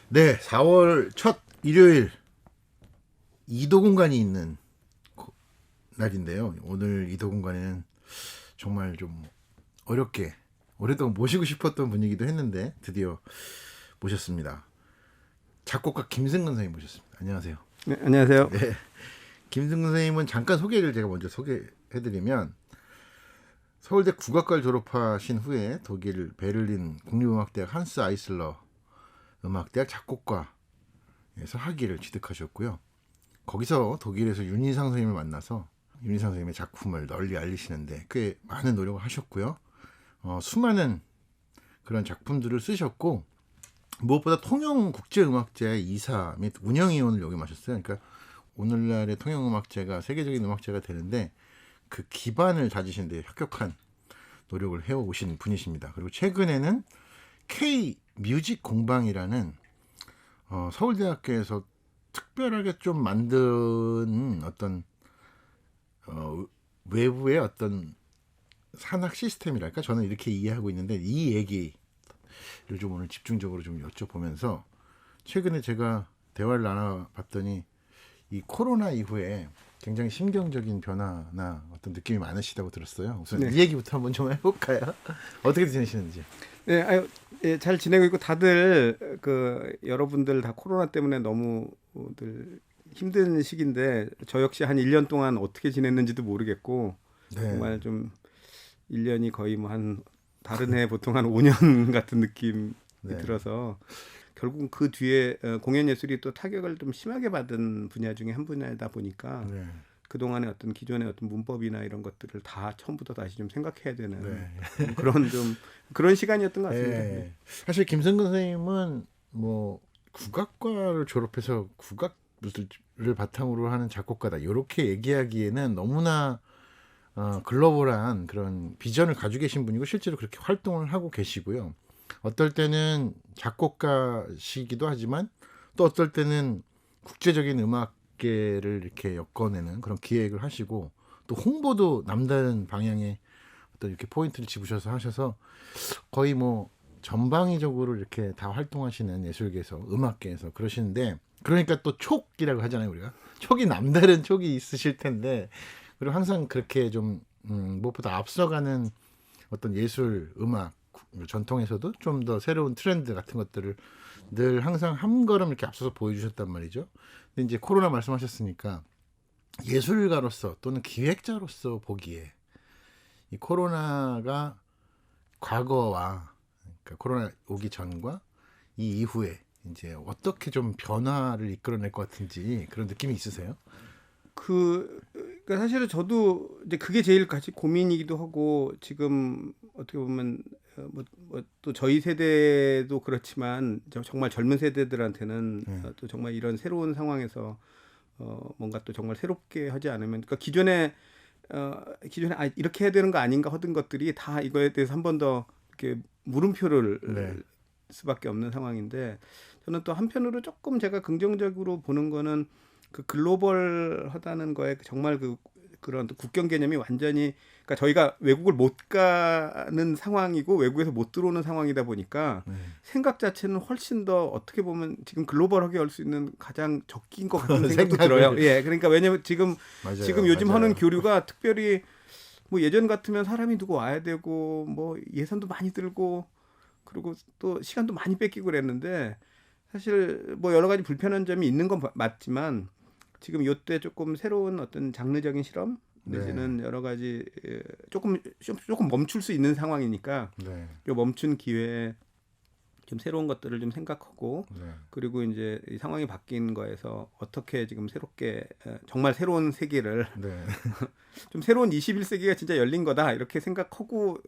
네, 4월 첫 일요일 이도 공간이 있는 날인데요. 오늘 이도 공간에는 정말 좀 어렵게 오랫동안 모시고 싶었던 분이기도 했는데 드디어 모셨습니다. 작곡가 김승근 선생님 모셨습니다. 안녕하세요. 네, 안녕하세요. 네, 김승근 선생님은 잠깐 소개를 제가 먼저 소개해드리면 서울대 국악과를 졸업하신 후에 독일 베를린 국립음악대학 한스 아이슬러 음악대학 작곡과에서 학위를 취득하셨고요. 거기서 독일에서 윤희상 선생님을 만나서 윤희상 선생님의 작품을 널리 알리시는데 꽤 많은 노력을 하셨고요. 수많은 그런 작품들을 쓰셨고 무엇보다 통영국제음악제 이사 및 운영위원을 역임하셨어요. 그러니까 오늘날의 통영음악제가 세계적인 음악제가 되는데 그 기반을 다지신 데 혁혁한 노력을 해오신 분이십니다. 그리고 최근에는 K 뮤직 공방이라는 서울대학교에서 특별하게 좀 만든 어떤 외부의 어떤 산학 시스템이랄까 저는 이렇게 이해하고 있는데 이 얘기를 좀 오늘 집중적으로 좀 여쭤보면서 최근에 제가 대화를 나눠봤더니 이 코로나 이후에 굉장히 심경적인 변화나 어떤 느낌이 많으시다고 들었어요. 우선 네. 이 얘기부터 한번 좀 해볼까요? 어떻게 지내시는지. 네, 잘 지내고 있고 다들 여러분들 다 코로나 때문에 너무들 힘든 시기인데 저 역시 한 1년 동안 어떻게 지냈는지도 모르겠고 네. 정말 좀 1년이 거의 뭐 한 다른 해 보통 한 5년 같은 느낌이 네. 들어서 결국 그 뒤에 공연 예술이 또 타격을 좀 심하게 받은 분야 중에 한 분야이다 보니까 네. 그동안의 어떤 기존의 어떤 문법이나 이런 것들을 다 처음부터 다시 좀 생각해야 되는 네. 그런 시간이었던 것 같습니다. 네. 네. 사실 김성근 선생님은 뭐 국악과를 졸업해서 국악을 바탕으로 하는 작곡가다 이렇게 얘기하기에는 너무나 글로벌한 그런 비전을 가지고 계신 분이고 실제로 그렇게 활동을 하고 계시고요. 어떨 때는 작곡가시기도 하지만 또 어떨 때는 국제적인 음악계를 이렇게 엮어내는 그런 기획을 하시고 또 홍보도 남다른 방향의 어떤 이렇게 포인트를 집으셔서 하셔서 거의 뭐 전방위적으로 이렇게 다 활동하시는 예술계에서 음악계에서 그러시는데 그러니까 또 촉이라고 하잖아요. 우리가 촉이 남다른 촉이 있으실 텐데 그리고 항상 그렇게 좀 무엇보다 앞서가는 어떤 예술 음악 전통에서도 좀 더 새로운 트렌드 같은 것들을 늘 항상 한 걸음 이렇게 앞서서 보여주셨단 말이죠. 근데 이제 코로나 말씀하셨으니까 예술가로서 또는 기획자로서 보기에 이 코로나가 과거와 그러니까 코로나 오기 전과 이 이후에 이제 어떻게 좀 변화를 이끌어낼 것 같은지 그런 느낌이 있으세요? 그러니까 사실은 저도 이제 그게 제일 같이 고민이기도 하고 지금 어떻게 보면 또 저희 세대도 그렇지만 정말 젊은 세대들한테는 또 정말 이런 새로운 상황에서 뭔가 또 정말 새롭게 하지 않으면 그러니까 기존에 이렇게 해야 되는 거 아닌가 하던 것들이 다 이거에 대해서 한 번 더 이렇게 물음표를 네. 수밖에 없는 상황인데 저는 또 한편으로 조금 제가 긍정적으로 보는 거는 그 글로벌하다는 거에 정말 그런 국경 개념이 완전히 그러니까 저희가 외국을 못 가는 상황이고 외국에서 못 들어오는 상황이다 보니까 생각 자체는 훨씬 더 어떻게 보면 지금 글로벌하게 할 수 있는 가장 적긴 것 같은 생각도 들어요. 예, 그러니까 왜냐면 지금 요즘 맞아요. 하는 교류가 특별히 뭐 예전 같으면 사람이 누구 와야 되고 뭐 예산도 많이 들고 그리고 또 시간도 많이 뺏기고 그랬는데 사실 뭐 여러 가지 불편한 점이 있는 건 맞지만 지금 요때 조금 새로운 어떤 장르적인 실험 내지는 여러 가지 조금 멈출 수 있는 상황이니까 네. 요 멈춘 기회에 좀 새로운 것들을 좀 생각하고 네. 그리고 이제 이 상황이 바뀐 거에서 어떻게 지금 새롭게 정말 새로운 세계를 네. 좀 새로운 21세기가 진짜 열린 거다 이렇게 생각하고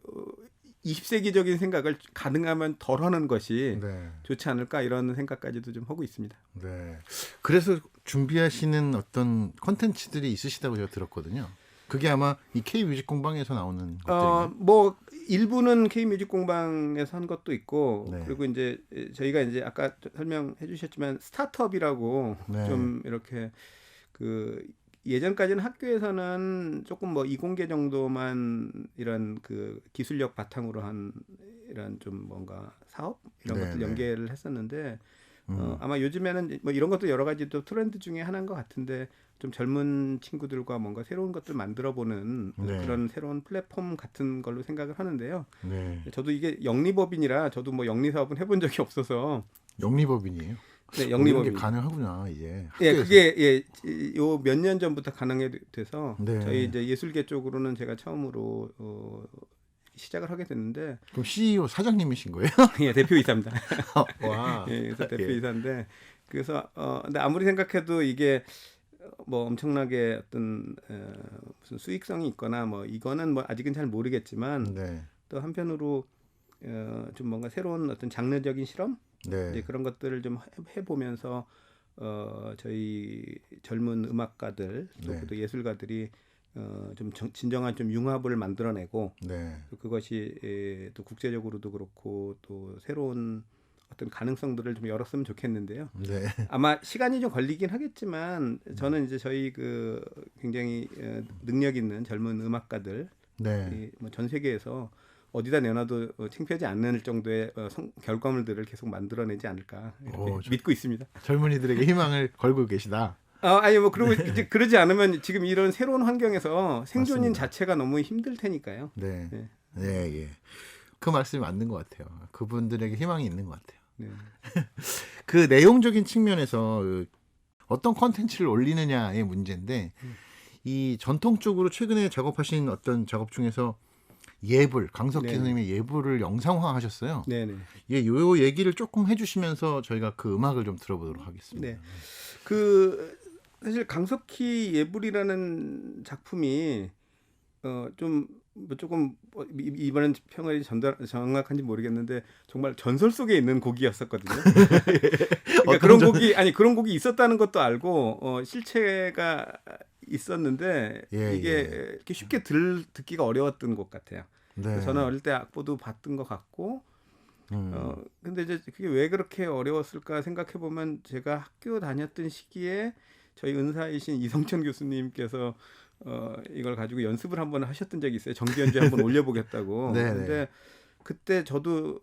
20세기적인 생각을 가능하면 덜 하는 것이 네. 좋지 않을까 이런 생각까지도 좀 하고 있습니다. 네. 그래서 준비하시는 어떤 콘텐츠들이 있으시다고 제가 들었거든요. 그게 아마 이 K 뮤직 공방에서 나오는 것들인가요? 뭐 일부는 K 뮤직 공방에서 한 것도 있고 네. 그리고 이제 저희가 이제 아까 설명해 주셨지만 스타트업이라고 네. 좀 이렇게 그 예전까지는 학교에서는 조금 뭐 이공계 정도만 이런 그 기술력 바탕으로 한 이런 좀 뭔가 사업 이런 네, 것들 네. 연계를 했었는데 아마 요즘에는 뭐 이런 것도 여러 가지 또 트렌드 중에 하나인 것 같은데 좀 젊은 친구들과 뭔가 새로운 것들 만들어보는 네. 그런 새로운 플랫폼 같은 걸로 생각을 하는데요. 네. 저도 이게 영리법인이라 저도 뭐 영리 사업은 해본 적이 없어서 영리법인이에요. 네, 이런 게 영리법인. 가능하구나 이제 예, 학교에서. 그게 요 몇 년 전부터 가능해 돼서 네. 저희 이제 예술계 쪽으로는 제가 처음으로 시작을 하게 됐는데 그럼 CEO 사장님이신 거예요? 예, 대표이사입니다. 와. 예, 그래서 예. 대표이사인데 그래서 근데 아무리 생각해도 이게 뭐 엄청나게 어떤 무슨 수익성이 있거나 뭐 이거는 뭐 아직은 잘 모르겠지만 네. 또 한편으로 좀 뭔가 새로운 어떤 장르적인 실험 이제 네. 그런 것들을 좀 해보면서 저희 젊은 음악가들 네. 또 예술가들이 좀 진정한 좀 융합을 만들어내고 네. 또 그것이 또 국제적으로도 그렇고 또 새로운 어떤 가능성들을 좀 열었으면 좋겠는데요. 네. 아마 시간이 좀 걸리긴 하겠지만 저는 이제 저희 그 굉장히 능력 있는 젊은 음악가들 네. 뭐전 세계에서 어디다 내놔도 창피하지 않는 정도의 결과물들을 계속 만들어내지 않을까 이렇게 오, 믿고 있습니다. 젊은이들에게 희망을 걸고 계시다. 아니 뭐 그리고 이제 그러지 않으면 지금 이런 새로운 환경에서 생존인 맞습니다. 자체가 너무 힘들 테니까요. 네. 네. 네. 예. 그 말씀이 맞는 것 같아요. 그분들에게 희망이 있는 것 같아요. 네. 그 내용적인 측면에서 어떤 컨텐츠를 올리느냐의 문제인데 이 전통적으로 최근에 작업하신 어떤 작업 중에서 예불 강석희 네. 선생님의 예불을 영상화하셨어요. 네네. 예, 요 얘기를 조금 해주시면서 저희가 그 음악을 좀 들어보도록 하겠습니다. 네. 그 사실 강석희 예불이라는 작품이 좀 뭐 조금 이번엔 평을 정확한지 모르겠는데 정말 전설 속에 있는 곡이었었거든요. 그러니까 그런 곡이 있었다는 것도 알고 실체가 있었는데 예, 이게 예. 이렇게 쉽게 듣기가 어려웠던 것 같아요. 네. 저는 어릴 때 악보도 봤던 것 같고 근데 이제 그게 왜 그렇게 어려웠을까 생각해 보면 제가 학교 다녔던 시기에 저희 은사이신 이성천 교수님께서 이걸 가지고 연습을 한번 하셨던 적이 있어요. 정기 연주에 한번 올려보겠다고. 네네. 근데 그때 저도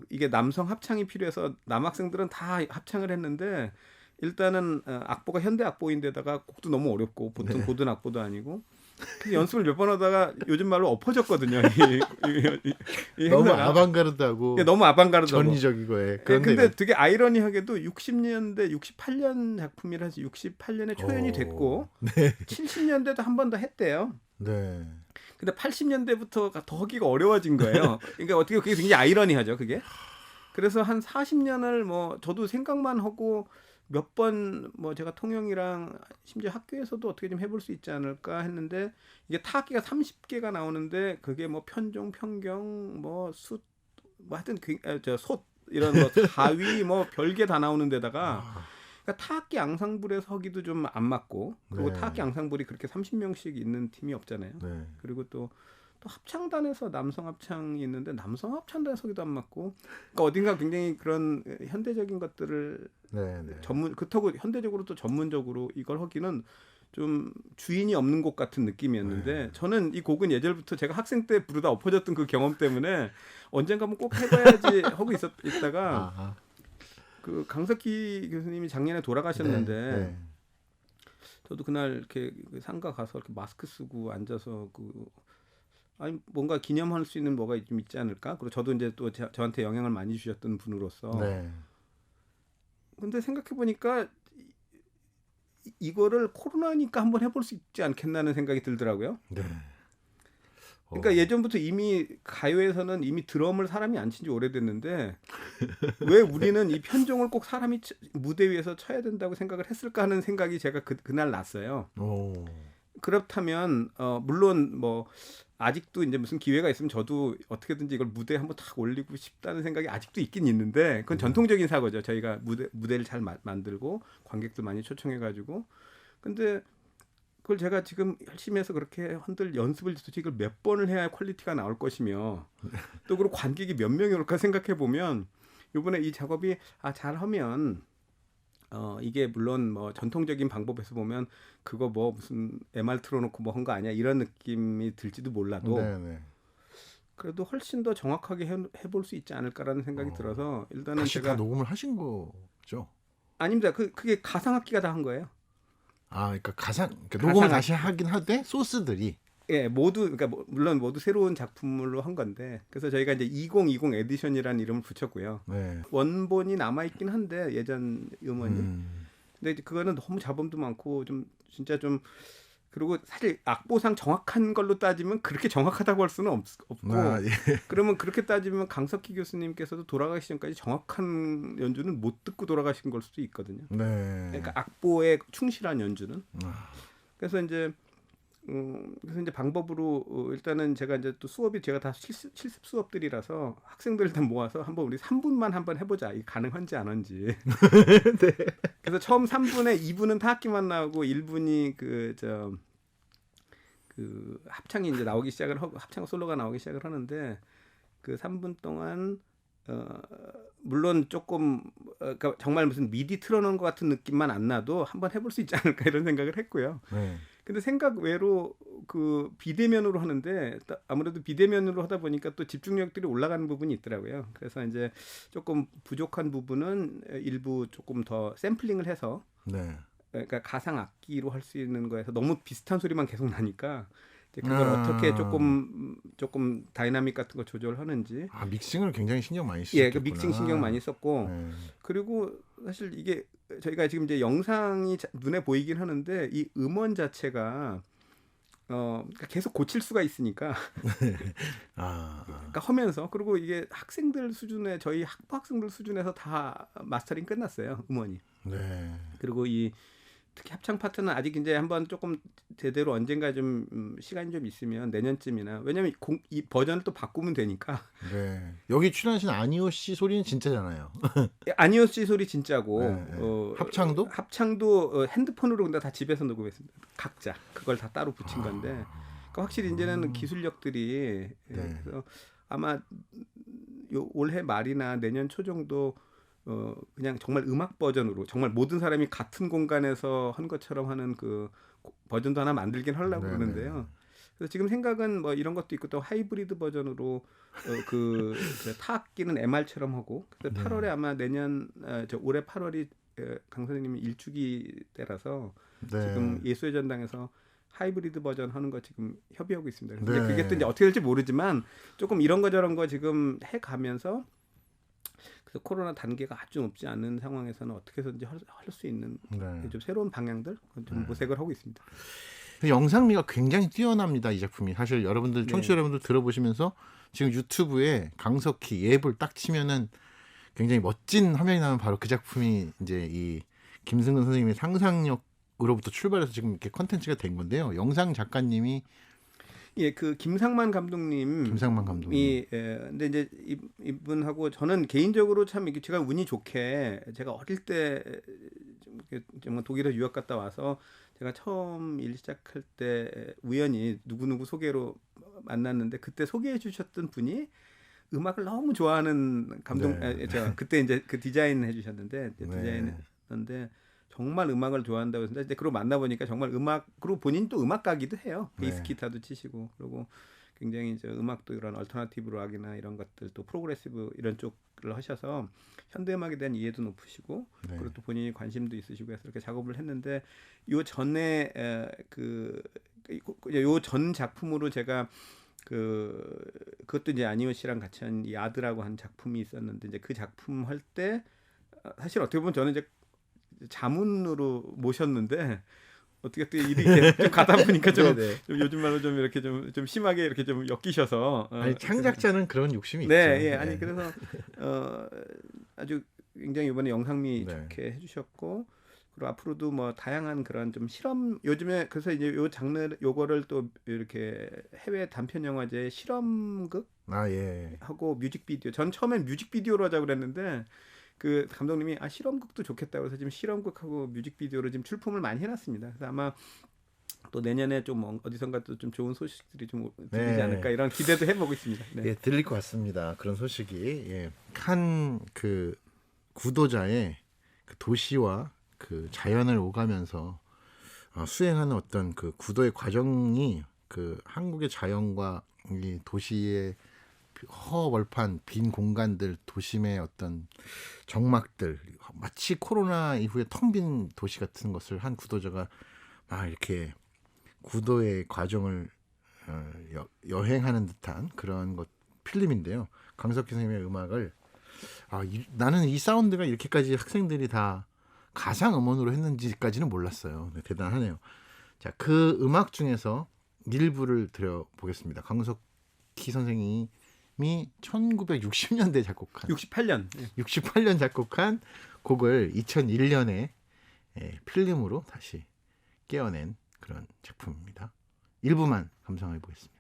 이게 남성 합창이 필요해서 남학생들은 다 합창을 했는데 일단은 악보가 현대 악보인데다가 곡도 너무 어렵고 보통 네. 고든 악보도 아니고 그래서 연습을 몇 번 하다가 요즘 말로 엎어졌거든요. 이 너무 행사가. 아방가르드하고 너무 아방가르드하고. 전위적이고에 근데 되게 아이러니하게도 60년대 68년 작품이라서 68년에 초연이 됐고 70년대도 한 번 더 했대요. 네. 근데 80년대부터가 더 하기가 어려워진 거예요. 그러니까 어떻게 그게 굉장히 아이러니하죠, 그게. 그래서 한 40년을 뭐 저도 생각만 하고 몇 번 뭐 제가 통영이랑 심지어 학교에서도 어떻게 좀 해볼 수 있지 않을까 했는데 이게 타악기가 30개가 나오는데 그게 뭐 편종, 편경, 뭐 숫, 뭐 하여튼 솥 이런 거 가위 뭐 별게 다 나오는 데다가 그러니까 타악기 앙상블에서 하기도 좀 안 맞고 그리고 네. 타악기 앙상블이 그렇게 30명씩 있는 팀이 없잖아요. 네. 그리고 또 합창단에서 남성 합창이 있는데 남성 합창단에서 하기도 안 맞고 그러니까 어딘가 굉장히 그런 현대적인 것들을 네. 네. 그렇다고 현대적으로 또 전문적으로 이걸 하기는 좀 주인이 없는 곡 같은 느낌이었는데 저는 이 곡은 예전부터 제가 학생 때 부르다 엎어졌던 그 경험 때문에 언젠가 한번 꼭 해봐야지 하고 있다가 아하. 그 강석희 교수님이 작년에 돌아가셨는데 네. 저도 그날 이렇게 상가 가서 이렇게 마스크 쓰고 앉아서 아니 뭔가 기념할 수 있는 뭐가 좀 있지 않을까? 그리고 저도 이제 또 저한테 영향을 많이 주셨던 분으로서. 네. 근데 생각해 보니까 이거를 코로나니까 한번 해볼 수 있지 않겠나는 생각이 들더라고요. 네. 그러니까 예전부터 이미 가요에서는 이미 드럼을 사람이 안 친 지 오래됐는데 왜 우리는 이 편종을 꼭 사람이 무대 위에서 쳐야 된다고 생각을 했을까 하는 생각이 제가 그날 났어요. 오. 그렇다면 물론 뭐 아직도 이제 무슨 기회가 있으면 저도 어떻게든지 이걸 무대에 한번 탁 올리고 싶다는 생각이 아직도 있긴 있는데 그건 전통적인 사고죠. 저희가 무대를 잘 만들고 관객들 많이 초청해가지고 근데 그걸 제가 지금 열심히 해서 그렇게 한들 연습을 도대체 이걸 몇 번을 해야 퀄리티가 나올 것이며 또 그리고 관객이 몇 명이 올까 생각해 보면 이번에 이 작업이 잘하면 이게 물론 뭐 전통적인 방법에서 보면 그거 뭐 무슨 MR 틀어놓고 뭐 한 거 아니야 이런 느낌이 들지도 몰라도 네네. 그래도 훨씬 더 정확하게 해볼 수 있지 않을까라는 생각이 들어서 일단은 다시 제가 다 녹음을 하신 거죠? 아닙니다. 그게 가상악기가 다 한 거예요. 아, 그러니까 그러니까 가상 녹음을 다시 하긴 하되 소스들이. 예, 모두 그러니까 물론 모두 새로운 작품으로 한 건데 그래서 저희가 이제 2020 에디션이라는 이름을 붙였고요. 네. 원본이 남아 있긴 한데 예전 음원이. 음. 근데 이제 그거는 너무 잡음도 많고 좀 진짜 좀 그리고 사실 악보상 정확한 걸로 따지면 그렇게 정확하다고 할 수는 없고 아, 예. 그러면 그렇게 따지면 강석희 교수님께서도 돌아가시기 전까지 정확한 연주는 못 듣고 돌아가신 걸 수도 있거든요. 네. 그러니까 악보에 충실한 연주는. 아, 그래서 이제 방법으로 일단은 제가 이제 또 수업이 제가 다 실습 수업들이라서 학생들 일단 모아서 한번 우리 3분만 한번 해보자. 이게 가능한지 안 한지. 네. 그래서 처음 3분에 2분은 타악기만 나오고 1분이 합창이 이제 나오기 시작을 하고 합창 솔로가 나오기 시작을 하는데 그 3분 동안 물론 조금 그러니까 정말 무슨 미디 틀어놓은 것 같은 느낌만 안 나도 한번 해볼 수 있지 않을까 이런 생각을 했고요. 네. 근데 생각 외로 그 비대면으로 하는데 아무래도 비대면으로 하다 보니까 또 집중력들이 올라가는 부분이 있더라고요. 그래서 이제 조금 부족한 부분은 일부 조금 더 샘플링을 해서 네. 그러니까 가상 악기로 할 수 있는 거에서 너무 비슷한 소리만 계속 나니까 이제 그걸 아. 어떻게 조금 다이나믹 같은 거 조절하는지 아, 믹싱을 굉장히 신경 많이 예, 쓰셨구나. 그 믹싱 신경 많이 썼고 네. 그리고 사실 이게 저희가 지금 이제 영상이 눈에 보이긴 하는데 이 음원 자체가 그러니까 계속 고칠 수가 있으니까 아, 그러니까 하면서 그리고 이게 학생들 수준에 저희 학부 학생들 수준에서 다 마스터링 끝났어요 음원이. 네. 그리고 이 특히 합창 파트는 아직 이제 한번 조금 제대로 언젠가 좀 시간이 좀 있으면 내년쯤이나 왜냐면 이 버전을 또 바꾸면 되니까 네. 여기 출연하신 아니오 씨 소리는 진짜잖아요. 아니오 씨 소리 진짜고 네, 네. 합창도 핸드폰으로 근데 다 집에서 녹음했습니다. 각자 그걸 다 따로 붙인 건데 그러니까 확실히 이제는 기술력들이 네. 그래서 아마 올해 말이나 내년 초 정도 그냥 정말 음악 버전으로 정말 모든 사람이 같은 공간에서 한 것처럼 하는 그 버전도 하나 만들긴 하려고 네네. 그러는데요. 그래서 지금 생각은 뭐 이런 것도 있고 또 하이브리드 버전으로 그 타악기는 MR처럼 하고 그래서 8월에 아마 내년 올해 8월이 강 선생님이 일주기 때라서 네. 지금 예술의 전당에서 하이브리드 버전 하는 거 지금 협의하고 있습니다. 그래서 네. 이제 그게 또 이제 어떻게 될지 모르지만 조금 이런 거 저런 거 지금 해 가면서 그래서 코로나 단계가 아주 높지 않은 상황에서는 어떻게 해서든지 할 수 있는 네. 좀 새로운 방향들 좀 모색을 하고 있습니다. 영상미가 굉장히 뛰어납니다. 이 작품이. 사실 여러분들 청취자 네. 여러분들 들어보시면서 지금 유튜브에 강석희 예불 딱 치면은 굉장히 멋진 화면이 나면 바로 그 작품이 이제 이 김승근 선생님의 상상력으로부터 출발해서 지금 이렇게 컨텐츠가 된 건데요. 영상 작가님이 예, 그 김상만 감독님. 김상만 감독님. 근데 이제 이분하고 저는 개인적으로 참 이게 제가 운이 좋게 제가 어릴 때 좀 독일에 유학 갔다 와서 제가 처음 일 시작할 때 우연히 누구누구 소개로 만났는데 그때 소개해 주셨던 분이 음악을 너무 좋아하는 감독, 네. 제가 그때 이제 그 디자인 해주셨는데 네. 디자인했는데 정말 음악을 좋아한다고 해서 이제 그러고 만나보니까 정말 음악 그리고 본인 또 음악가기도 해요. 베이스 네. 기타도 치시고 그리고 굉장히 이제 음악도 이런 얼터너티브 락이나 이런 것들 또 프로그레시브 이런 쪽을 하셔서 현대 음악에 대한 이해도 높으시고 네. 그리고 또 본인이 관심도 있으시고 해서 이렇게 작업을 했는데 요 전에 요 전 작품으로 제가 그것도 이제 아니오 씨랑 같이 한 야드라고 한 작품이 있었는데 이제 그 작품 할 때 사실 어떻게 보면 저는 이제 자문으로 모셨는데 어떻게 또 일이 계속 좀 가다 보니까 좀 요즘 말로 좀 이렇게 좀 심하게 이렇게 좀 엮이셔서 아니 창작자는 그런 욕심이 네, 있죠. 예, 아니 그래서 아주 굉장히 이번에 영상미 네. 좋게 해주셨고 그리고 앞으로도 뭐 다양한 그런 좀 실험 요즘에 그래서 이제 요 장르 요거를 또 이렇게 해외 단편 영화제 실험극 아 예. 하고 뮤직비디오 전 처음엔 뮤직비디오로 하자고 그랬는데 그 감독님이 실험극도 좋겠다고 해서 지금 실험극하고 뮤직비디오로 지금 출품을 많이 해놨습니다. 그래서 아마 또 내년에 좀 어디선가 또 좀 좋은 소식들이 좀 들리지 네. 않을까 이런 기대도 해보고 있습니다. 네. 예, 들릴 것 같습니다. 그런 소식이 예. 한 그 구도자의 그 도시와 그 자연을 오가면서 수행하는 어떤 그 구도의 과정이 그 한국의 자연과 이 도시의 허벌판 빈 공간들 도심의 어떤 정막들 마치 코로나 이후에 텅 빈 도시 같은 것을 한 구도자가 막 이렇게 구도의 과정을 여행하는 듯한 그런 것 필름인데요. 강석희 선생님의 음악을 나는 이 사운드가 이렇게까지 학생들이 다 가상 음원으로 했는지까지는 몰랐어요. 네, 대단하네요. 자, 그 음악 중에서 일부를 드려보겠습니다. 강석희 선생님이 1960년대 작곡한 68년 68년 작곡한 곡을 2001년에 필름으로 다시 깨어낸 그런 작품입니다. 일부만 감상해 보겠습니다.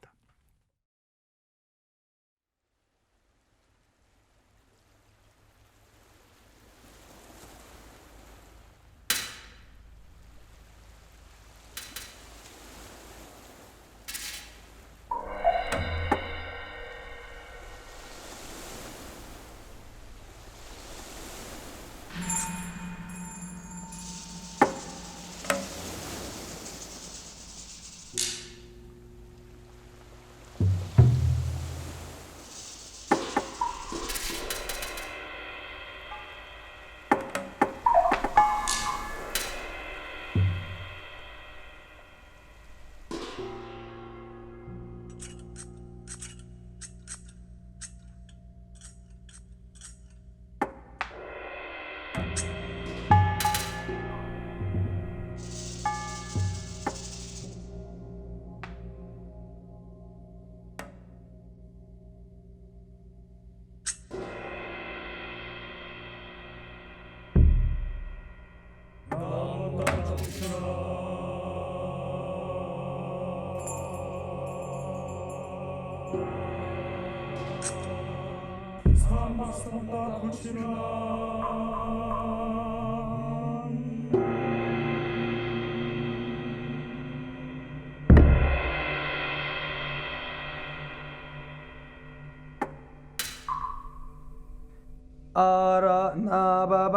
아라나바바시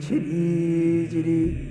지리지리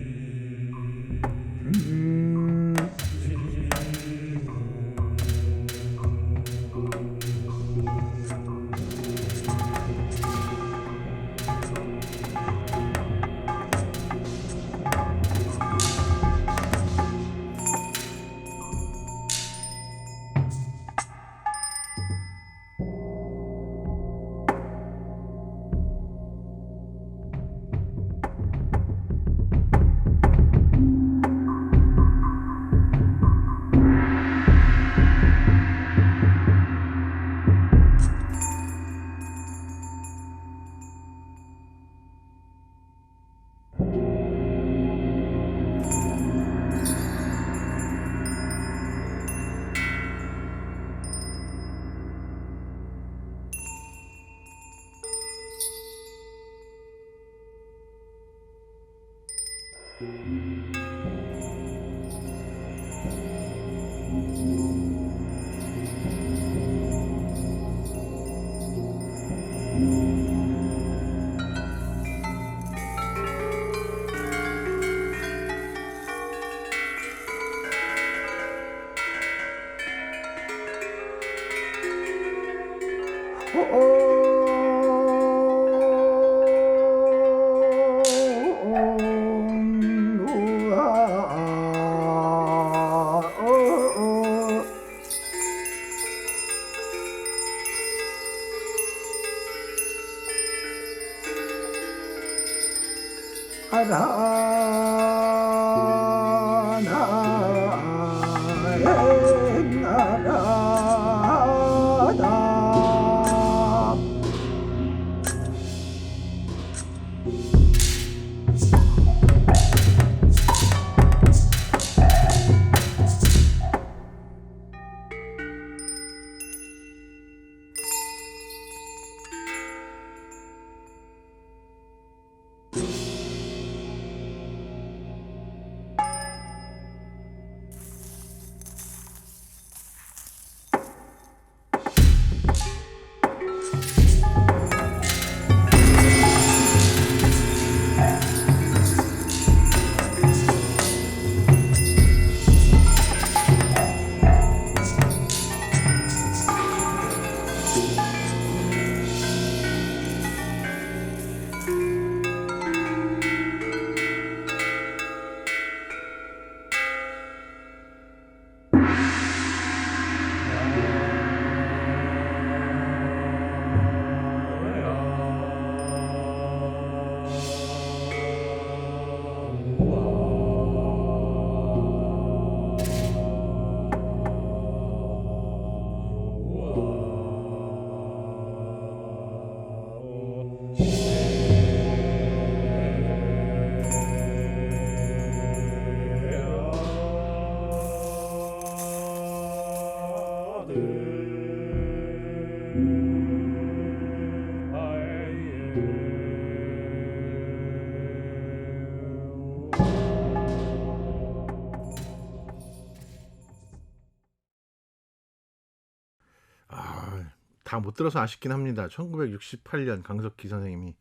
다 못 들어서 아쉽긴 합니다. 1968년 강석기 선생님이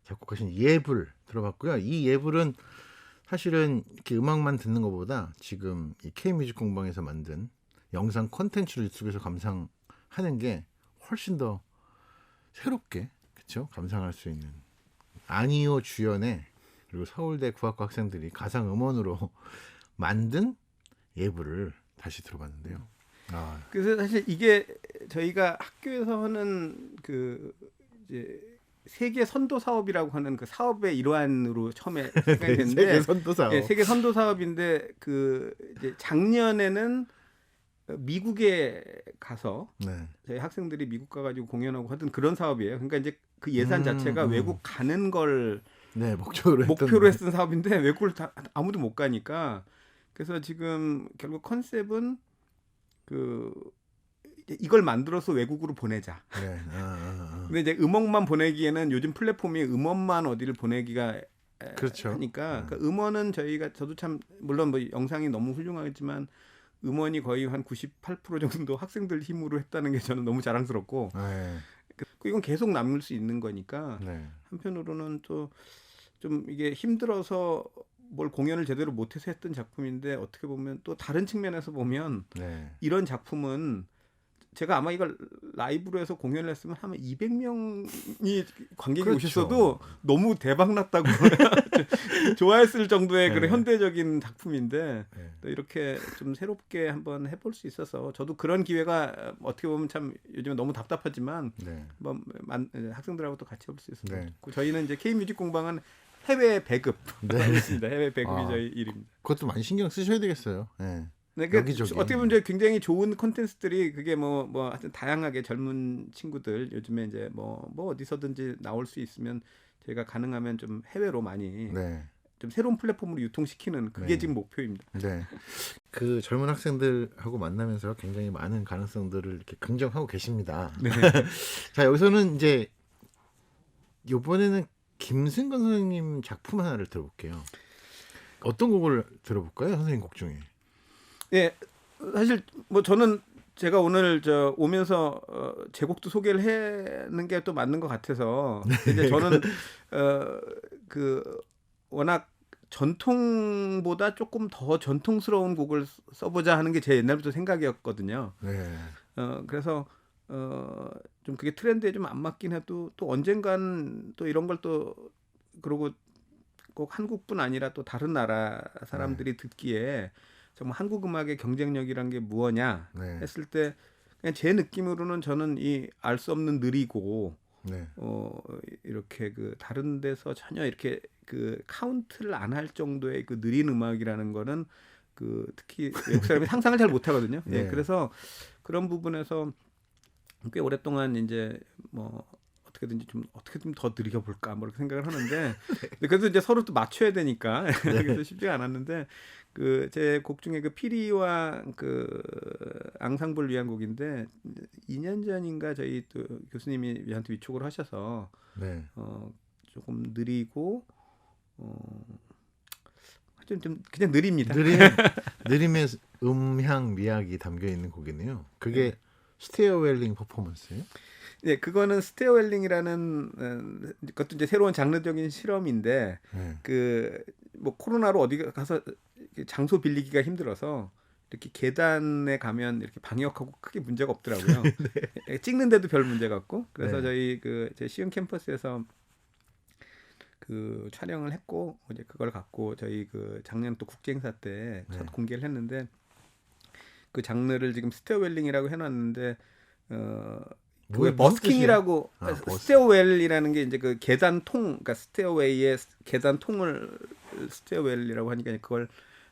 작곡하신 예불 들어봤고요. 이 예불은 사실은 이렇게 음악만 듣는 것보다 지금 이 K뮤직 공방에서 만든 영상 콘텐츠를 유튜브에서 감상하는 게 훨씬 더 새롭게 그렇죠? 감상할 수 있는 아니요 주연의 그리고 서울대 국악과 학생들이 가상 음원으로 만든 예불을 다시 들어봤는데요. 그래서 사실 이게 저희가 학교에서 하는 그 이제 세계 선도 사업이라고 하는 그 사업의 일환으로 처음에 생각이 됐는데 세계 선도 사업. 세계 선도 사업인데 그 이제 작년에는 미국에 가서 네. 저희 학생들이 미국 가가지고 공연하고 하던 그런 사업이에요. 그러니까 이제 그 예산 자체가 외국 가는 걸 네, 목표로 했던 사업인데 외국을 아무도 못 가니까 그래서 지금 결국 컨셉은 그 이걸 만들어서 외국으로 보내자. 네. 근데 이제 음원만 보내기에는 요즘 플랫폼이 음원만 어디를 보내기가 그렇죠. 하니까 그러니까 음원은 저도 참 물론 뭐 영상이 너무 훌륭하지만 음원이 거의 한 98% 정도 학생들 힘으로 했다는 게 저는 너무 자랑스럽고 네. 이건 계속 남을 수 있는 거니까 네. 한편으로는 또 좀 이게 힘들어서 뭘 공연을 제대로 못해서 했던 작품인데 어떻게 보면 또 다른 측면에서 보면 네. 이런 작품은 제가 아마 이걸 라이브로 해서 공연을 했으면 한 200명이 관객이 그렇죠. 오셨어도 너무 대박 났다고 좋아했을 정도의 네. 그런 현대적인 작품인데 네. 또 이렇게 좀 새롭게 한번 해볼 수 있어서 저도 그런 기회가 어떻게 보면 참 요즘에 너무 답답하지만 네. 학생들하고 또 같이 해볼 수 있어서 네. 좋고 저희는 이제 K뮤직 공방은 해외 배급 하고 있습니다. 해외 배급이 저희 일입니다. 그것도 많이 신경 쓰셔야 되겠어요. 네. 네, 그러니까 여기저기. 어떻게 보면 이제 굉장히 좋은 콘텐츠들이 그게 뭐 하여튼 다양하게 젊은 친구들 요즘에 이제 뭐 어디서든지 나올 수 있으면 저희가 가능하면 좀 해외로 많이 네. 좀 새로운 플랫폼으로 유통시키는 그게 네. 지금 목표입니다. 네. 그 젊은 학생들하고 만나면서 굉장히 많은 가능성들을 이렇게 긍정하고 계십니다. 네. 자, 여기서는 이제 이번에는 김승건 선생님 작품 하나를 들어볼게요. 어떤 곡을 들어볼까요, 선생님 곡 중에? 네, 사실 뭐 저는 제가 오늘 오면서 제 곡도 소개를 하는 게 또 맞는 것 같아서 이제 저는 그 워낙 전통보다 조금 더 전통스러운 곡을 써보자 하는 게 제 옛날부터 생각이었거든요. 네. 그래서 좀 그게 트렌드에 좀 안 맞긴 해도 또 언젠간 또 이런 걸 또 그러고 꼭 한국뿐 아니라 또 다른 나라 사람들이 듣기에 정말 한국 음악의 경쟁력이란 게 무엇냐 네. 했을 때 그냥 제 느낌으로는 저는 이 알 수 없는 느리고 네. 이렇게 그 다른 데서 전혀 이렇게 그 카운트를 안 할 정도의 그 느린 음악이라는 거는 그 특히 외국 사람이 상상을 잘 못하거든요. 네. 예, 그래서 그런 부분에서 꽤 오랫동안 이제 뭐 어떻게든 더 느려볼까 뭐 이렇게 생각을 하는데 그래도 이제 서로 또 맞춰야 되니까 그래서 쉽지가 않았는데 그 제 곡 중에 그 피리와 그 앙상블을 위한 곡인데 2년 전인가 저희 또 교수님이 저한테 위촉을 하셔서 네. 조금 느리고 좀 그냥 느립니다. 느림의 음향 미학이 담겨 있는 곡이네요. 그게 스테어웰링 퍼포먼스예요? 네, 그거는 스테어웰링이라는 그것도 이제 새로운 장르적인 실험인데 네. 그 뭐 코로나로 어디 가서 장소 빌리기가 힘들어서 이렇게 계단에 가면 이렇게 방역하고 크게 문제가 없더라고요. 네. 찍는데도 별 문제가 없고 그래서 네. 저희 제 시흥 캠퍼스에서 그 촬영을 했고 이제 그걸 갖고 저희 그 작년 또 국제 행사 때 첫 공개를 했는데 그 장르를 지금 스테어웰링이라고 해놨는데 그 버스킹이라고 스테어웰이라는 게 이제 그 계단통 그러니까 스테어웨이의 계단통을 스테어웰이라고 하니까 그걸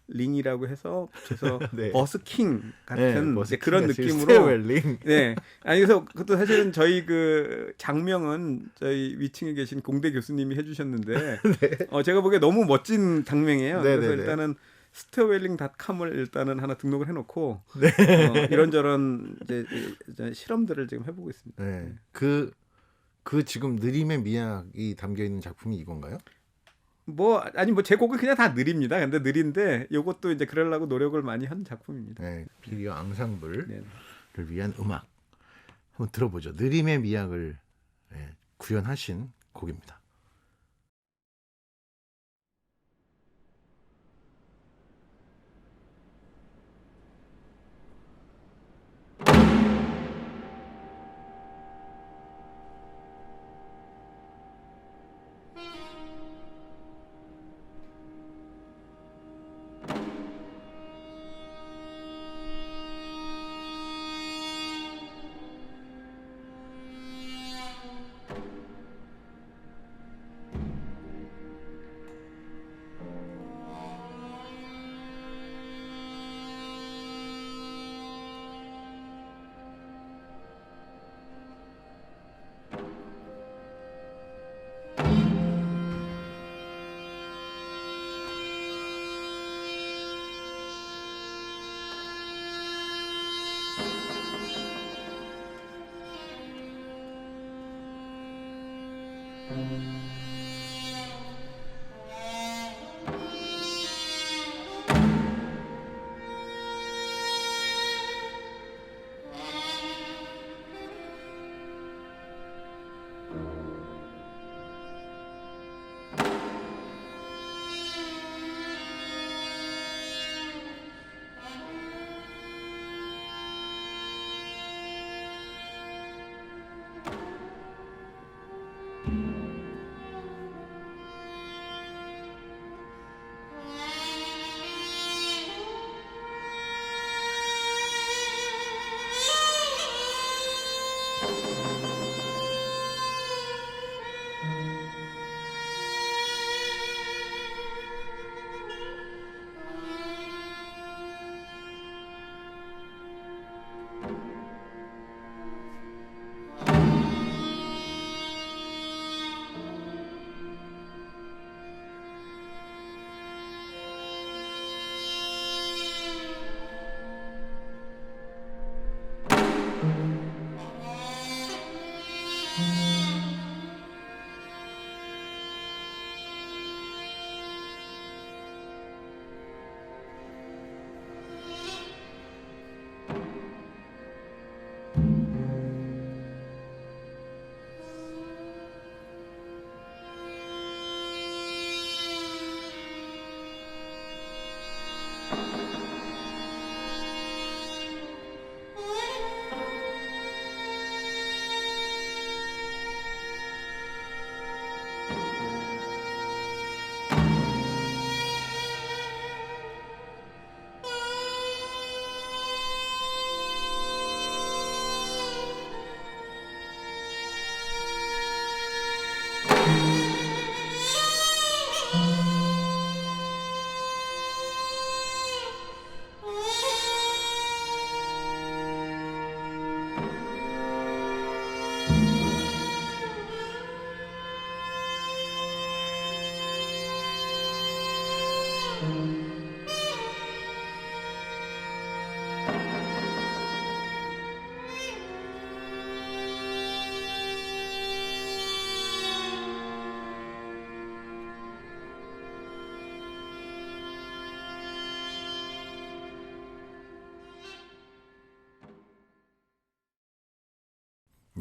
링이라고 해서 붙여서 네. 버스킹 같은 네, 이제 그런 느낌으로 스테어웰링. 네. 아니 그래서 그것도 사실은 저희 그 장명은 저희 위층에 계신 공대 교수님이 해주셨는데 네. 제가 보기에 너무 멋진 장명이에요. 네, 그래서 네, 일단은 스테어웰링.com을 일단은 하나 등록을 해놓고 네. 이런저런 이제 실험들을 지금 해보고 있습니다. 네. 그 지금 느림의 미학이 담겨 있는 작품이 이건가요? 아니 제 곡은 그냥 다 느립니다. 근데 느린데 이것도 이제 그러려고 노력을 많이 한 작품입니다. 네. 피리와 앙상블을 네. 위한 음악. 한번 들어보죠. 느림의 미학을 구현하신 곡입니다.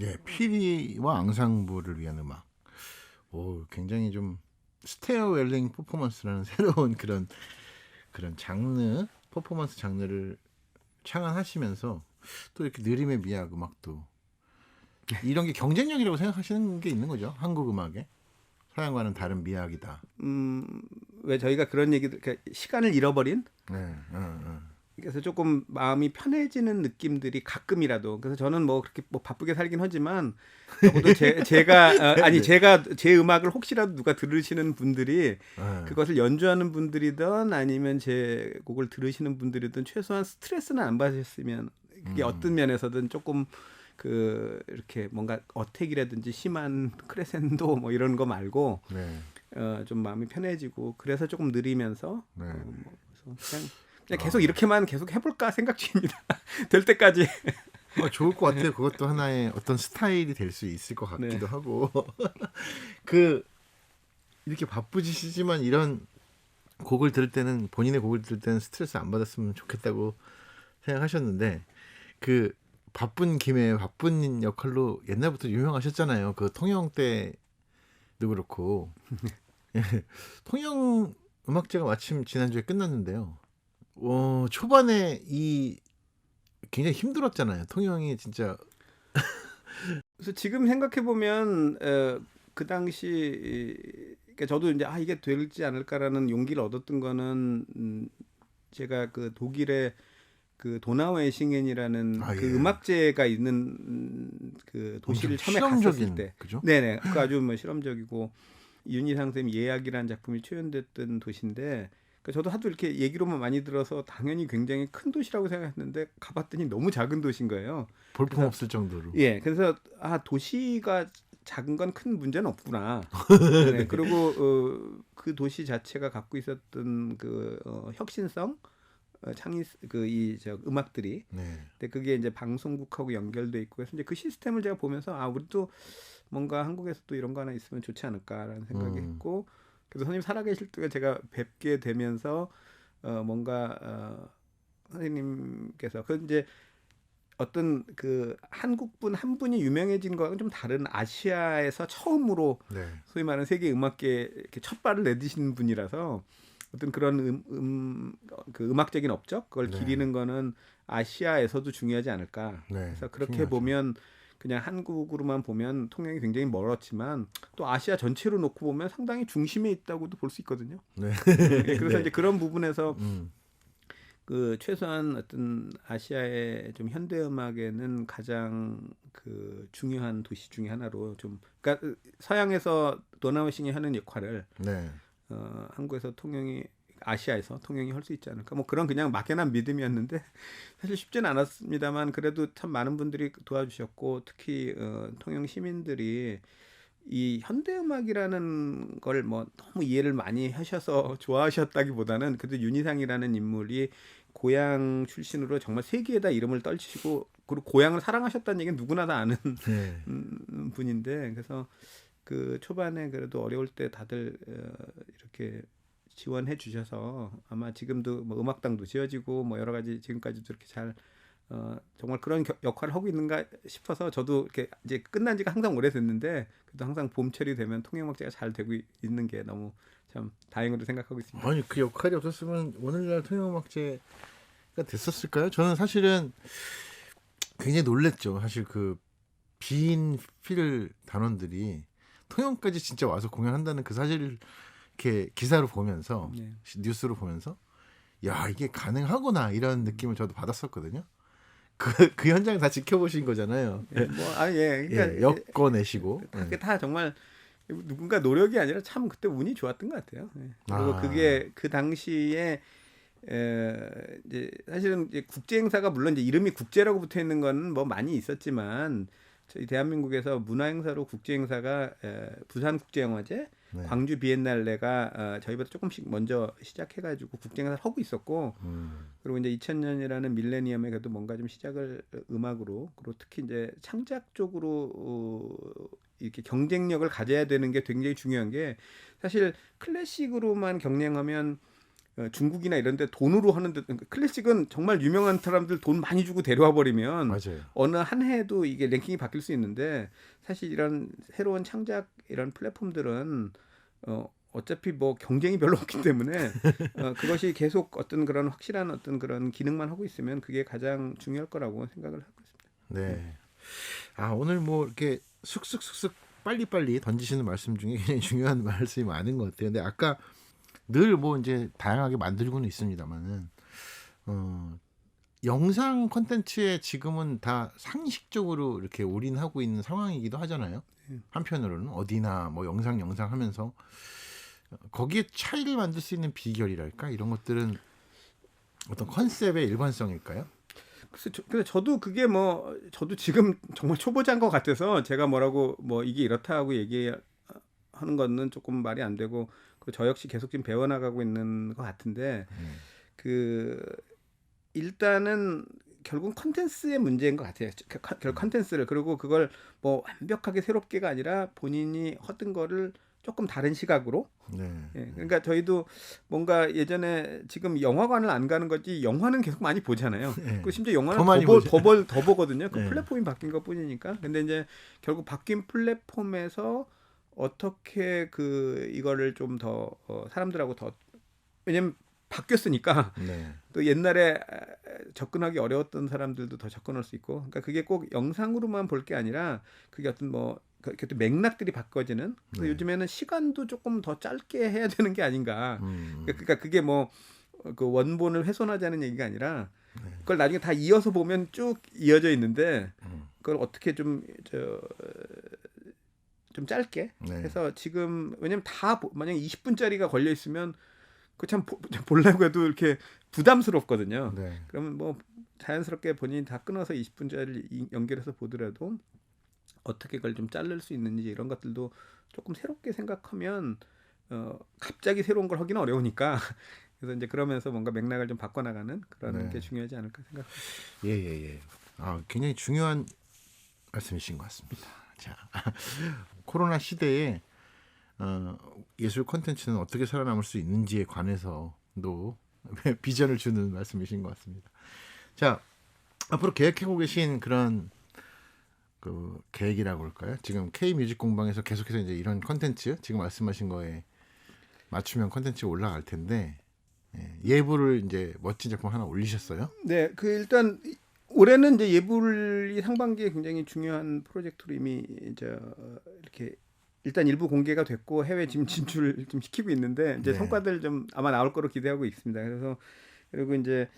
예, 피리와 앙상블을 위한 음악. 오, 굉장히 좀 스테어웰링 퍼포먼스라는 새로운 그런 장르, 퍼포먼스 장르를 창안하시면서 또 이렇게 느림의 미학 음악도 이런 게 경쟁력이라고 생각하시는 게 있는 거죠. 한국 음악에 서양과는 다른 미학이다. 왜 저희가 그런 얘기들, 그러니까 시간을 잃어버린, 네, 그래서 조금 마음이 편해지는 느낌들이 가끔이라도. 그래서 저는 뭐 그렇게 뭐 바쁘게 살긴 하지만 적어도 제가 제 음악을 혹시라도 누가 들으시는 분들이 그것을 연주하는 분들이든 아니면 제 곡을 들으시는 분들이든 최소한 스트레스는 안 받으셨으면, 그게 어떤 면에서든 조금 그 이렇게 뭔가 어택이라든지 심한 크레센도 뭐 이런 거 말고 네, 좀 마음이 편해지고, 그래서 조금 느리면서 네. 뭐 그래서 그냥 계속 이렇게만 계속 해볼까 생각 중입니다. 될 때까지. 좋을 것 같아요. 그것도 하나의 어떤 스타일이 될 수 있을 것 같기도 네. 하고. 이렇게 바쁘시지만 이런 곡을 들을 때는, 본인의 곡을 들을 때는 스트레스 안 받았으면 좋겠다고 생각하셨는데, 바쁜 김에 바쁜 역할로 옛날부터 유명하셨잖아요. 그 통영 때도 그렇고. 예, 통영 음악제가 마침 지난주에 끝났는데요. 초반에 이 굉장히 힘들었잖아요. 통영이 진짜. 그래서 지금 생각해 보면 그 당시 그러니까 저도 이제 이게 될지 않을까라는 용기를 얻었던 거는 제가 그 독일의 그 도나우에싱엔이라는 아, 그 예. 음악제가 있는 그 도시를 엄청 처음에 갔었을 실험적인, 때, 그죠? 네네, 그 아주 뭐 실험적이고 윤희상 선생님 예약이라는 작품이 초연됐던 도시인데, 그러니까 저도 하도 이렇게 얘기로만 많이 들어서 당연히 굉장히 큰 도시라고 생각했는데 가봤더니 너무 작은 도시인 거예요. 볼품 그래서 없을 정도로. 예, 그래서 도시가 작은 건 큰 문제는 없구나. 네, 그리고 그 도시 자체가 갖고 있었던 그 혁신성, 창의 그이저 음악들이, 네. 근데 그게 이제 방송국하고 연결돼 있고 해서 이제 그 시스템을 제가 보면서 우리도 뭔가 한국에서 또 이런 거 하나 있으면 좋지 않을까라는 생각이 했고, 그래서 선생님 살아계실 때 제가 뵙게 되면서 뭔가 선생님께서 그 이제 어떤 그 한국분 한 분이 유명해진 거하고는 좀 다른 아시아에서 처음으로 네. 소위 말하는 세계 음악계에 이렇게 첫 발을 내디신 분이라서 어떤 그런 그 음악적인 업적 그걸 네. 기리는 거는 아시아에서도 중요하지 않을까. 네, 그래서 그렇게 중요하죠. 보면 그냥 한국으로만 보면 통영이 굉장히 멀었지만 또 아시아 전체로 놓고 보면 상당히 중심에 있다고도 볼 수 있거든요. 네. 그래서 네. 이제 그런 부분에서 음. 그 최소한 어떤 아시아의 좀 현대 음악에는 가장 그 중요한 도시 중에 하나로 좀, 그러니까 서양에서 도나우싱이 하는 역할을 네. 한국에서 통영이, 아시아에서 통영이 할 수 있지 않을까, 뭐 그런 그냥 막연한 믿음이었는데 사실 쉽지는 않았습니다만 그래도 참 많은 분들이 도와주셨고, 특히 통영 시민들이 이 현대 음악이라는 걸 뭐 너무 이해를 많이 하셔서 좋아하셨다기보다는 그래도 윤희상이라는 인물이 고향 출신으로 정말 세계에다 이름을 떨치고 그리고 고향을 사랑하셨다는 얘기는 누구나 다 아는 네. 분인데, 그래서 그 초반에 그래도 어려울 때 다들 이렇게 지원해 주셔서 아마 지금도 뭐 음악당도 지어지고 뭐 여러 가지 지금까지도 이렇게 잘 정말 그런 역할을 하고 있는가 싶어서 저도 이렇게 이제 끝난 지가 항상 오래됐는데 그래도 항상 봄철이 되면 통영음악제가 잘 되고 있는 게 너무 참 다행으로 생각하고 있습니다. 아니 그 역할이 없었으면 오늘날 통영음악제가 됐었을까요? 저는 사실은 굉장히 놀랬죠. 사실 그 빈 필 단원들이 통영까지 진짜 와서 공연한다는 그 사실을 이렇게 기사로 보면서 네. 뉴스로 보면서 야 이게 가능하구나 이런 느낌을 저도 받았었거든요. 그 현장 다 지켜보신 거잖아요. 예, 그러니까 예, 여권 내시고. 그게 다 정말 누군가 노력이 아니라 참 그때 운이 좋았던 것 같아요. 예. 그리고 그게 그 당시에 이제 사실은 이제 국제 행사가 물론 이제 이름이 국제라고 붙어 있는 거는 뭐 많이 있었지만 저희 대한민국에서 문화 행사로 국제 행사가 부산 국제영화제, 네. 광주 비엔날레가 저희보다 조금씩 먼저 시작해가지고 국제 행사를 하고 있었고, 그리고 이제 2000년이라는 밀레니엄에 그래도 뭔가 좀 시작을 음악으로, 그리고 특히 이제 창작 쪽으로 이렇게 경쟁력을 가져야 되는 게 굉장히 중요한 게, 사실 클래식으로만 경쟁하면 중국이나 이런 데 돈으로 하는데, 클래식은 정말 유명한 사람들 돈 많이 주고 데려와 버리면 맞아요. 어느 한 해에도 이게 랭킹이 바뀔 수 있는데, 사실 이런 새로운 창작 이런 플랫폼들은 어차피 뭐 경쟁이 별로 없기 때문에 그것이 계속 어떤 그런 확실한 어떤 그런 기능만 하고 있으면 그게 가장 중요할 거라고 생각을 하고 있습니다. 네. 오늘 뭐 이렇게 쑥쑥쑥쑥 빨리빨리 던지시는 말씀 중에 굉장히 중요한 말씀이 많은 것 같아요. 근데 아까 늘 뭐 이제 다양하게 만들고는 있습니다만은 영상 콘텐츠에 지금은 다 상식적으로 이렇게 올인하고 있는 상황이기도 하잖아요. 한편으로는 어디나 뭐 영상 하면서 거기에 차이를 만들 수 있는 비결이랄까 이런 것들은 어떤 컨셉의 일관성일까요? 그래서 저도 그게 뭐 저도 지금 정말 초보자인 것 같아서 제가 뭐라고 뭐 이게 이렇다고 얘기하는 거는 조금 말이 안 되고, 그리고 저 역시 계속 지금 배워나가고 있는 것 같은데, 그 일단은 결국 컨텐츠의 문제인 것 같아요. 결국 컨텐츠를, 그리고 그걸 뭐 완벽하게 새롭게가 아니라 본인이 하던 거를 조금 다른 시각으로. 네. 예, 그러니까 저희도 뭔가 예전에 지금 영화관을 안 가는 거지 영화는 계속 많이 보잖아요. 네. 그 심지어 영화는 더 많이 보죠. 더 보거든요. 그 네. 플랫폼이 바뀐 것 뿐이니까. 근데 이제 결국 바뀐 플랫폼에서 어떻게 그 이거를 좀 더 사람들하고 더 왜냐면 바뀌었으니까 네. 또 옛날에 접근하기 어려웠던 사람들도 더 접근할 수 있고, 그러니까 그게 꼭 영상으로만 볼 게 아니라 그게 어떤 뭐 그렇게 또 맥락들이 바꿔지는. 그래서 네. 요즘에는 시간도 조금 더 짧게 해야 되는 게 아닌가. 음. 그러니까 그게 뭐 그 원본을 훼손하자는 얘기가 아니라 네. 그걸 나중에 다 이어서 보면 쭉 이어져 있는데 음. 그걸 어떻게 좀 짧게 네. 해서 지금 왜냐면 다 만약에 20분짜리가 걸려 있으면 그 참 보려고 해도 이렇게 부담스럽거든요. 네. 그러면 뭐 자연스럽게 본인이 다 끊어서 20분짜리 연결해서 보더라도 어떻게 그걸 좀 자를 수 있는지 이런 것들도 조금 새롭게 생각하면 갑자기 새로운 걸 하기는 어려우니까 그래서 이제 그러면서 뭔가 맥락을 좀 바꿔나가는 그런 네. 게 중요하지 않을까 생각합니다. 예. 아, 굉장히 중요한 말씀이신 것 같습니다. 자, 코로나 시대에 예술 콘텐츠는 어떻게 살아남을 수 있는지에 관해서도 비전을 주는 말씀이신 것 같습니다. 자, 앞으로 계획하고 계신 그런 그 계획이라고 할까요? 지금 K 뮤직 공방에서 계속해서 이제 이런 콘텐츠 지금 말씀하신 거에 맞춤형 콘텐츠가 올라갈 텐데 예부를 이제 멋진 작품 하나 올리셨어요? 네, 그 일단 올해는 이제 예불이 상반기에 굉장히 중요한 프로젝트로 이미 이제 이렇게 일단 일부 공개가 됐고 해외 지금 진출을 좀 시키고 있는데 이제 네. 성과들 좀 아마 나올 거로 기대하고 있습니다. 그래서 그리고 이제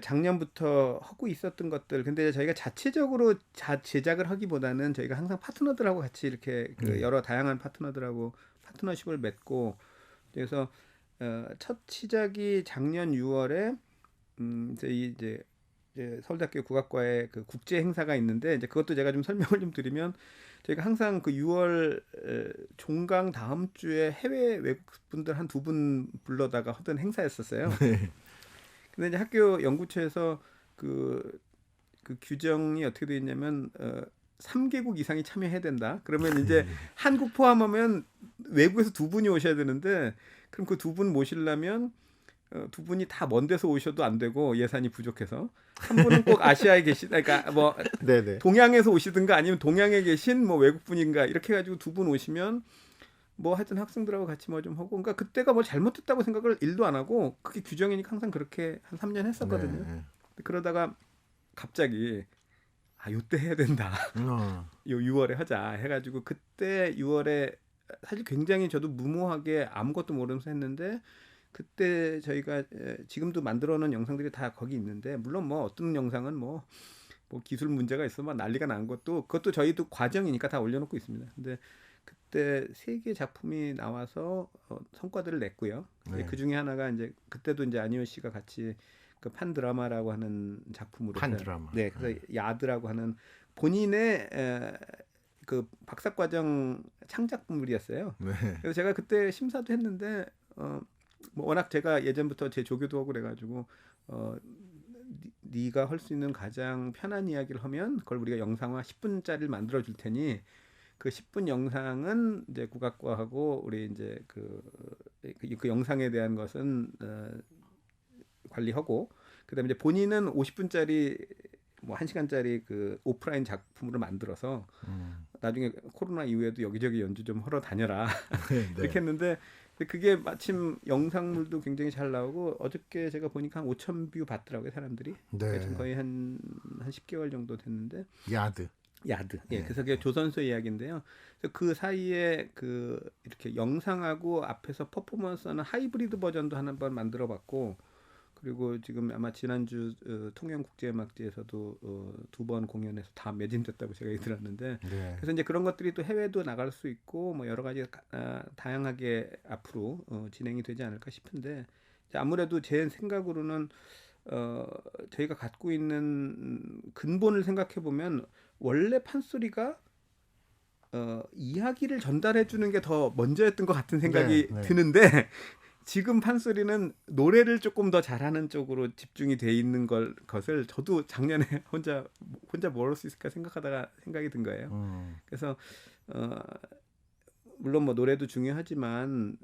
작년부터 하고 있었던 것들 근데 저희가 자체적으로 제작을 하기보다는 저희가 항상 파트너들하고 같이 이렇게 그 여러 다양한 파트너들하고 파트너십을 맺고 그래서 첫 시작이 작년 6월에 저희 이제 서울대학교 국악과의 그 국제 행사가 있는데 이제 그것도 제가 좀 설명을 좀 드리면 저희가 항상 그 6월 종강 다음 주에 해외 외국 분들 한 두 분 불러다가 하던 행사였었어요. 근데 이제 학교 연구처에서 그 규정이 어떻게 되어 있냐면 3개국 이상이 참여해야 된다. 그러면 이제 한국 포함하면 외국에서 두 분이 오셔야 되는데 그럼 그 두 분 모시려면 두 분이 다 먼 데서 오셔도 안 되고 예산이 부족해서 한 분은 꼭 아시아에 계신 그러니까 뭐 네네. 동양에서 오시든가 아니면 동양에 계신 뭐 외국 분인가 이렇게 해가지고 두 분 오시면 뭐 하여튼 학생들하고 같이 뭐 좀 하고 그러니까 그때가 뭐 잘못됐다고 생각을 일도 안 하고 그게 규정이니까 항상 그렇게 한 3년 했었거든요. 네. 그러다가 갑자기 요때 해야 된다. 요 6월에 하자 해가지고 그때 6월에 사실 굉장히 저도 무모하게 아무것도 모르면서 했는데 그때 저희가 지금도 만들어놓은 영상들이 다 거기 있는데 물론 뭐 어떤 영상은 뭐 기술 문제가 있어 막 난리가 난 것도 그것도 저희도 과정이니까 다 올려놓고 있습니다. 근데 그때 3개 작품이 나와서 성과들을 냈고요. 네. 그 중에 하나가 이제 그때도 이제 안희원 씨가 같이 그 판 드라마라고 하는 작품으로 판 드라마. 네, 그래서 야드라고 하는 본인의 그 박사과정 창작물이었어요. 네. 그래서 제가 그때 심사도 했는데 뭐 워낙 제가 예전부터 제 조교도 하고 그래가지고 네가 할 수 있는 가장 편한 이야기를 하면 그걸 우리가 영상화 10분짜리를 만들어 줄 테니 그 10분 영상은 이제 국악과하고 우리 이제 그 영상에 대한 것은 관리하고 그다음에 이제 본인은 50분짜리 뭐 1시간짜리 그 오프라인 작품으로 만들어서 나중에 코로나 이후에도 여기저기 연주 좀 하러 다녀라 네. 이렇게 했는데 그게 마침 영상물도 굉장히 잘 나오고 어저께 제가 보니까 한 5,000뷰 봤더라고요 사람들이. 네. 그러니까 지금 거의 한 10개월 정도 됐는데 야드. 야드. 예, 네. 그래서 그게 조선소 이야기인데요. 그래서 그 사이에 그 이렇게 영상하고 앞에서 퍼포먼스하는 하이브리드 버전도 한번 만들어봤고, 그리고 지금 아마 지난주 통영국제음악제에서도 2번 공연에서 다 매진됐다고 제가 얘기 들었는데, 네. 그래서 이제 그런 것들이 또 해외도 나갈 수 있고 뭐 여러 가지 다양하게 앞으로 진행이 되지 않을까 싶은데, 아무래도 제 생각으로는 저희가 갖고 있는 근본을 생각해 보면 원래 판소리가 이야기를 전달해 주는 게 더 먼저였던 것 같은 생각이 네. 드는데 지금 판소리는 노래를 조금 더 잘하는 쪽으로 집중이 돼 있는 것을 저도 작년에 혼자 뭘 할 수 있을까 생각하다가 생각이 든 거예요. 그래서 물론 뭐 노래도 중요하지만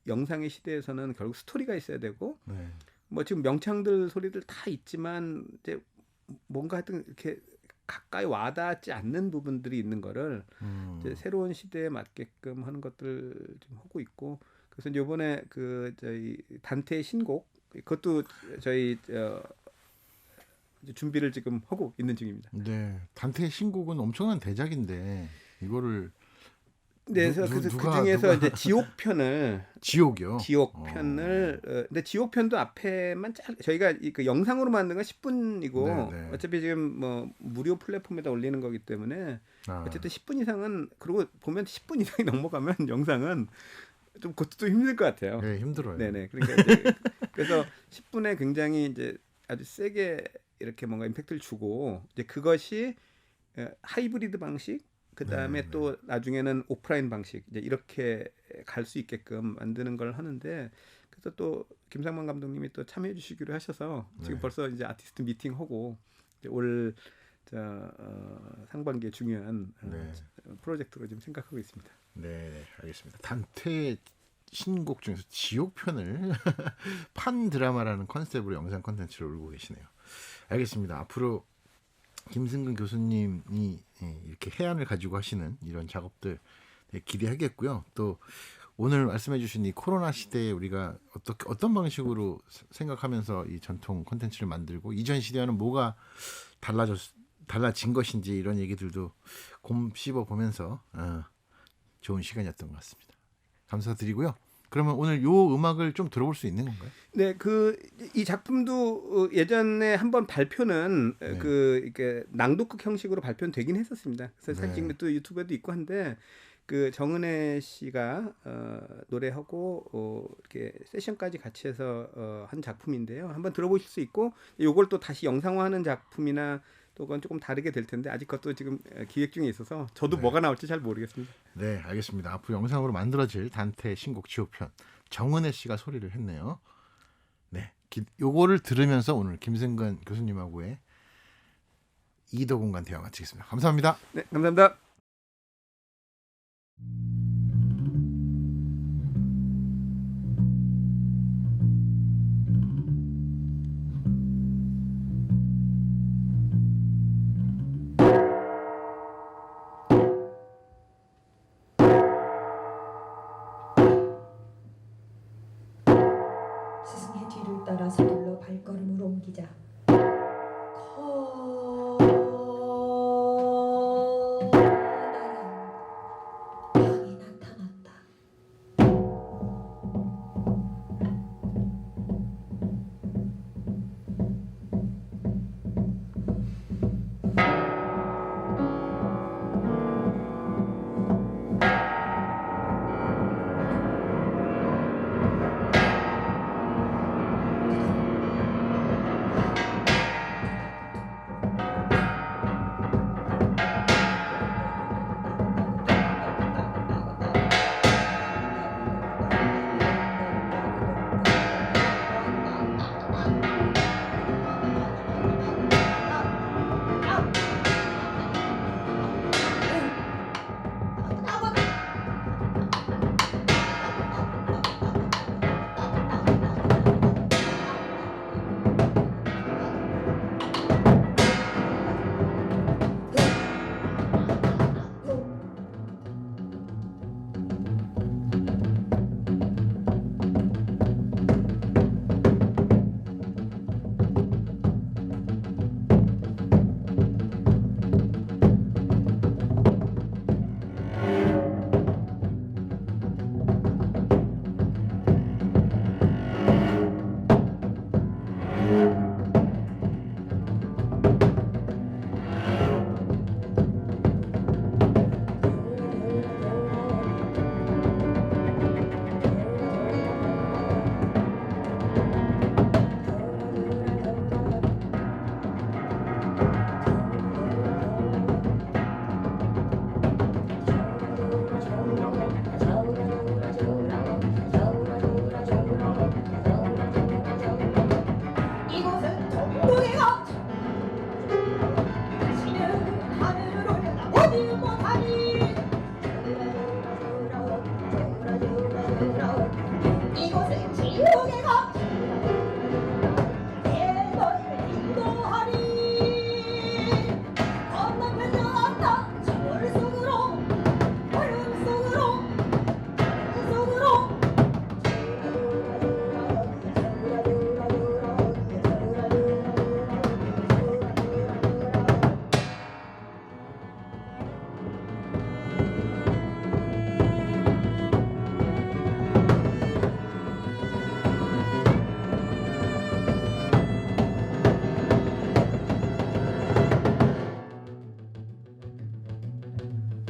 영상의 시대에서는 결국 스토리가 있어야 되고 네. 뭐 지금 명창들 소리들 다 있지만 이제 뭔가 하여튼 이렇게 가까이 와닿지 않는 부분들이 있는 거를 이제 새로운 시대에 맞게끔 하는 것들 지금 하고 있고 그래서 이제 이번에 그 저희 단테의 신곡 그것도 저희 이제 준비를 지금 하고 있는 중입니다. 네. 단테의 신곡은 엄청난 대작인데 이거를 네, 누- 그래서 누가- 그 중에서 누가- 이제 지옥편을 지옥이요. 근데 지옥편도 앞에만 저희가 그 영상으로 만든 건 10분이고 네, 네. 어차피 지금 뭐 무료 플랫폼에다 올리는 거기 때문에 아, 어쨌든 10분 이상은 그리고 보면 10분 이상이 넘어가면 영상은 좀 그것도 좀 힘들 것 같아요. 네, 힘들어요. 네네. 그러니까 이제 그래서 10분에 굉장히 이제 아주 세게 이렇게 뭔가 임팩트를 주고 이제 그것이 하이브리드 방식 그 다음에 네, 또 나중에는 오프라인 방식 이제 이렇게 갈 수 있게끔 만드는 걸 하는데 그래서 또 김상만 감독님이 또 참여해 주시기로 하셔서 지금 네. 벌써 이제 아티스트 미팅하고 올 상반기에 중요한 네. 프로젝트로 지금 생각하고 있습니다. 네, 알겠습니다. 단테의 신곡 중에서 지옥편을 판 드라마라는 컨셉으로 영상 콘텐츠를 올리고 계시네요. 알겠습니다. 앞으로 김승근 교수님이 이렇게 해안을 가지고 하시는 이런 작업들 기대하겠고요. 또 오늘 말씀해주신 이 코로나 시대에 우리가 어떤 방식으로 생각하면서 이 전통 콘텐츠를 만들고 이전 시대와는 뭐가 달라진 것인지 이런 얘기들도 곰씹어 보면서 좋은 시간이었던 것 같습니다. 감사드리고요. 그러면 오늘 요 음악을 좀 들어볼 수 있는 건가요? 네, 이 작품도 예전에 한번 발표는 네. 이렇게 낭독극 형식으로 발표는 되긴 했었습니다. 그래서 네. 사실 또 유튜브에도 있고 한데 그 정은혜 씨가 노래하고 이렇게 세션까지 같이 해서 한 작품인데요. 한번 들어보실 수 있고 요걸 또 다시 영상화하는 작품이나 또 그건 조금 다르게 될 텐데 아직 그것도 지금 기획 중에 있어서 저도 뭐가 나올지 잘 모르겠습니다. 네, 알겠습니다. 앞으로 영상으로 만들어질 단테 신곡 지옥편 정은혜 씨가 소리를 했네요. 네, 요거를 들으면서 오늘 김승근 교수님하고의 이더 공간 대화 마치겠습니다. 감사합니다. 네, 감사합니다. 스승의 뒤를 따라 서둘러 발걸음을 옮기자 커다란 방이 나타났다.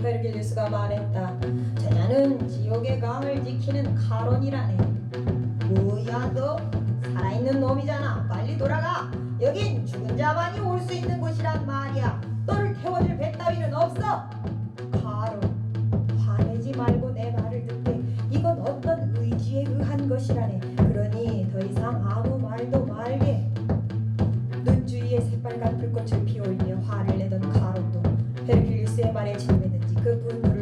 베르길리우스가 말했다. 저자는 지옥의 강을 지키는 카론이라네. 뭐야 너? 살아있는 놈이잖아. 빨리 돌아가. 여긴 죽은 자만이 올 수 있는 곳이란 말이야. 너를 태워줄 배 따위는 없어. 카론, 화내지 말고 내 말을 듣게. 이건 어떤 의지에 의한 것이라네. 그러니 더 이상 아무 말도 말게. 눈 주위에 새빨간 불꽃을 피워올리며 화를 내던 카론도 베르킬리우스의 말에 진음했는지 그 분노를